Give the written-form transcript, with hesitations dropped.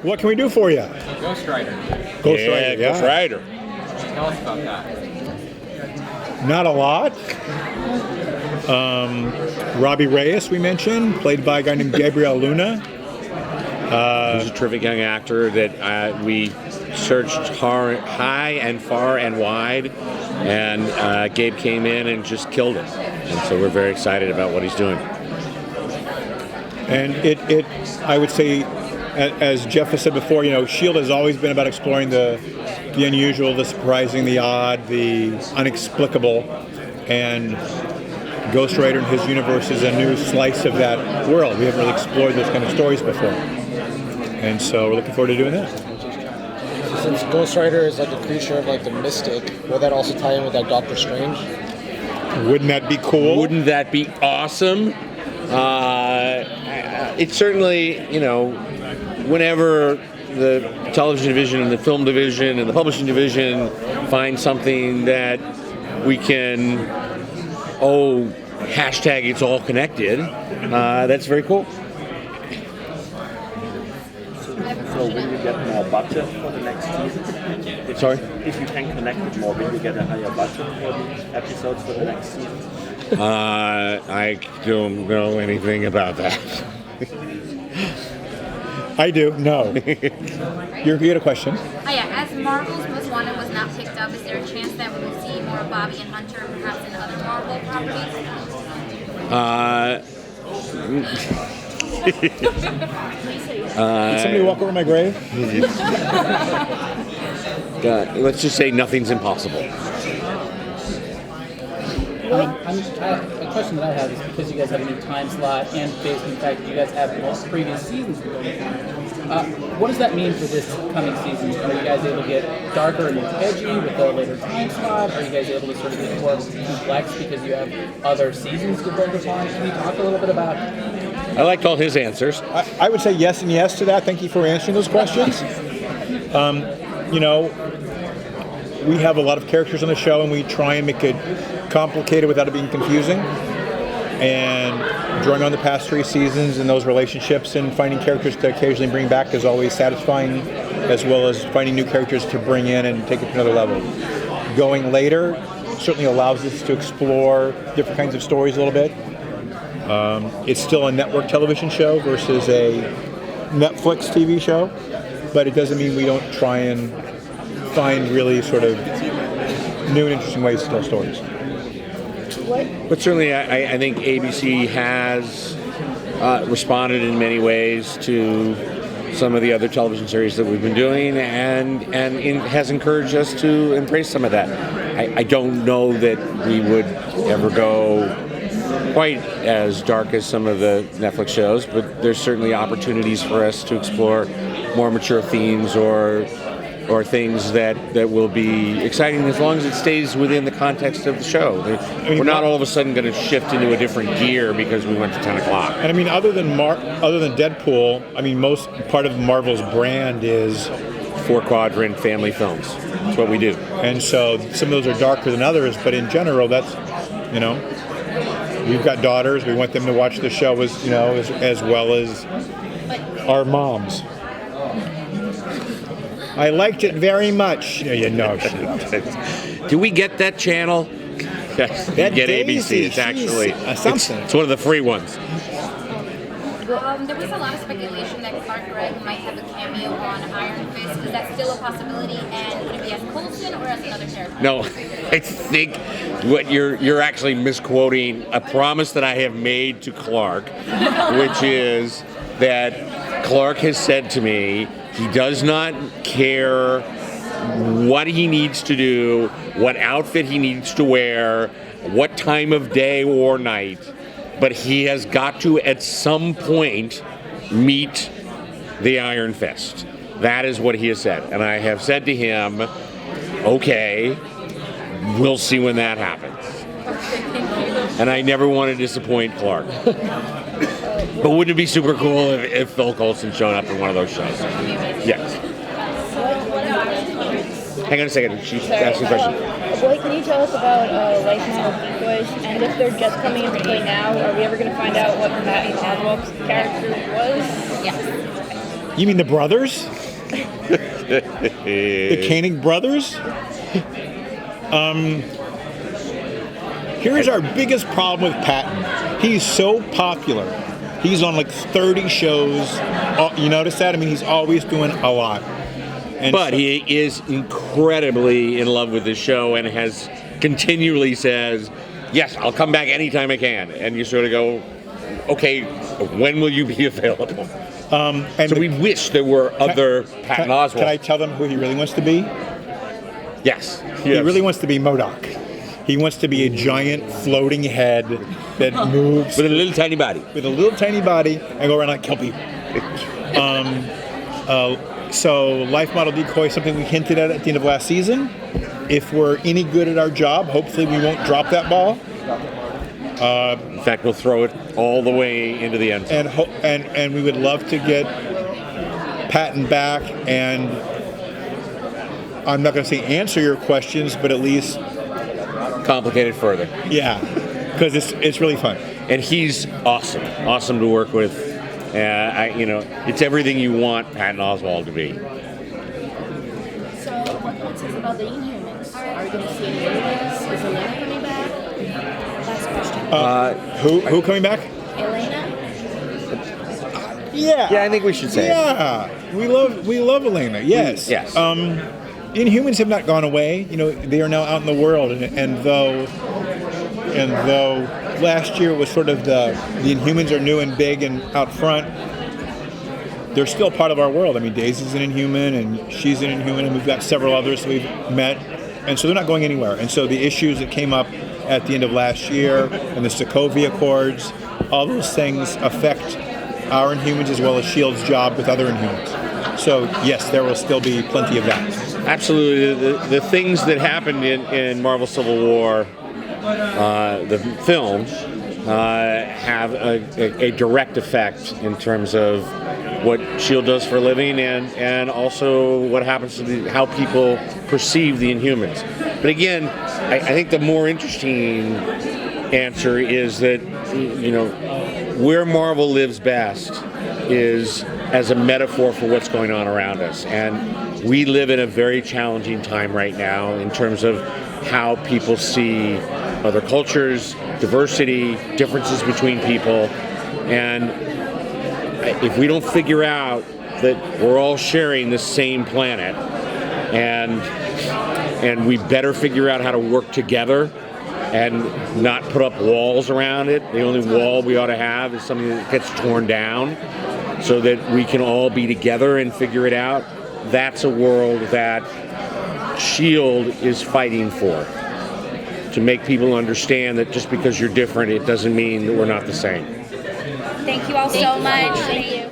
What can we do for you? Ghostrider. Ghostrider, yeah. Ghostrider. Tell us about that. Not a lot. Robbie Reyes, we mentioned, played by a guy named Gabriel Luna. He's a terrific young actor that we searched high and far and wide, and Gabe came in and just killed it. And so we're very excited about what he's doing. And it I would say, as Jeph has said before, S.H.I.E.L.D. has always been about exploring the unusual, the surprising, the odd, the inexplicable, and Ghostrider and his universe is a new slice of that world. We haven't really explored those kind of stories before. And so we're looking forward to doing that. Since Ghostrider is like a creature of like the mystic, will that also tie in with like Doctor Strange? Wouldn't that be cool? Wouldn't that be awesome? It's certainly, whenever the television division and the film division and the publishing division find something that we can, hashtag it's all connected, that's very cool. So will you get more budget for the next season? Sorry? If you can connect it more, will you get a higher budget for the episodes for the next season? I don't know anything about that. I do. No. You had a question. Yeah. As Marvel's Most Wanted was not picked up, is there a chance that we will see more of Bobby and Hunter, perhaps in other Marvel properties? Did somebody walk over my grave? Let's just say nothing's impossible. A question that I have is because you guys have a new time slot and based on the fact that you guys have most previous seasons going on, what does that mean for this coming season? Are you guys able to get darker and more edgy with the later time slot? Are you guys able to sort of get more complex because you have other seasons to build upon? Can you talk a little bit about I liked all his answers. I would say yes and yes to that. Thank you for answering those questions. We have a lot of characters on the show, and we try and make it complicated without it being confusing. And drawing on the past 3 seasons and those relationships and finding characters to occasionally bring back is always satisfying, as well as finding new characters to bring in and take it to another level. Going later certainly allows us to explore different kinds of stories a little bit. It's still a network television show versus a Netflix TV show, but it doesn't mean we don't try and find really sort of new and interesting ways to tell stories. But certainly I think ABC has responded in many ways to some of the other television series that we've been doing and has encouraged us to embrace some of that. I don't know that we would ever go quite as dark as some of the Netflix shows, but there's certainly opportunities for us to explore more mature themes or things that will be exciting as long as it stays within the context of the show. We're not all of a sudden going to shift into a different gear because we went to 10 o'clock. And I mean, other than Deadpool, I mean, most part of Marvel's brand is 4-quadrant family films. That's what we do. And so some of those are darker than others, but in general, that's, we've got daughters. We want them to watch the show as well as our moms. I liked it very much. Do we get that channel? Yes, you get ABC. It's actually something. It's one of the free ones. There was a lot of speculation that Clark Gregg might have a cameo on Iron Fist. Is that still a possibility? And would it be as Coulson or as another character? No, I think what you're actually misquoting a promise that I have made to Clark, which is that Clark has said to me he does not care what he needs to do, what outfit he needs to wear, what time of day or night, but he has got to at some point meet the Iron Fist. That is what he has said. And I have said to him, okay, we'll see when that happens. And I never want to disappoint Clark. But wouldn't it be super cool if Phil Coulson showed up in one of those shows? Yes. Hang on a second. She's asking a question. Blake, can you tell us about Life Model Boys, and if they're just coming into play now, are we ever going to find out what Matt Haswell's character was? Yes. You mean the brothers? The Koenig brothers? Here's our biggest problem with Patton. He's so popular. He's on like 30 shows. You notice that? I mean, he's always doing a lot. But he is incredibly in love with the show and has continually says, yes, I'll come back anytime I can. And you sort of go, okay, when will you be available? And so we wish there were other Patton Oswalt. Can I tell them who he really wants to be? Yes. He really wants to be MODOK. He wants to be a giant floating head that moves with a little tiny body. With a little tiny body and go around and kill people. So life model decoy is something we hinted at the end of last season. If we're any good at our job, hopefully we won't drop that ball. In fact, we'll throw it all the way into the end zone. And we would love to get Patton back, and I'm not going to say answer your questions, but at least complicate it further. Yeah, because it's really fun. And he's awesome to work with. It's everything you want Patton Oswalt to be. So, what says about the Inhumans? Are we going to see any Elenas? Is Elena coming back? Last question. Who coming back? Elena? Yeah, I think we should say. Yeah, we love Elena. Yes. Yes. Inhumans have not gone away. They are now out in the world, and though last year was sort of the Inhumans are new and big and out front, they're still part of our world. I mean, Daisy's an Inhuman, and she's an Inhuman, and we've got several others that we've met, and so they're not going anywhere. And so the issues that came up at the end of last year and the Sokovia Accords, all those things affect our Inhumans as well as S.H.I.E.L.D.'s job with other Inhumans. So yes, there will still be plenty of that. Absolutely. The things that happened in Marvel Civil War, the film, have a direct effect in terms of what S.H.I.E.L.D. does for a living and also what happens to how people perceive the Inhumans. But again, I think the more interesting answer is that, where Marvel lives best is as a metaphor for what's going on around us. And we live in a very challenging time right now in terms of how people see other cultures, diversity, differences between people. And if we don't figure out that we're all sharing the same planet, and we better figure out how to work together and not put up walls around it. The only wall we ought to have is something that gets torn down so that we can all be together and figure it out. That's a world that S.H.I.E.L.D. is fighting for. To make people understand that just because you're different, it doesn't mean that we're not the same. Thank you all so much. Thank you.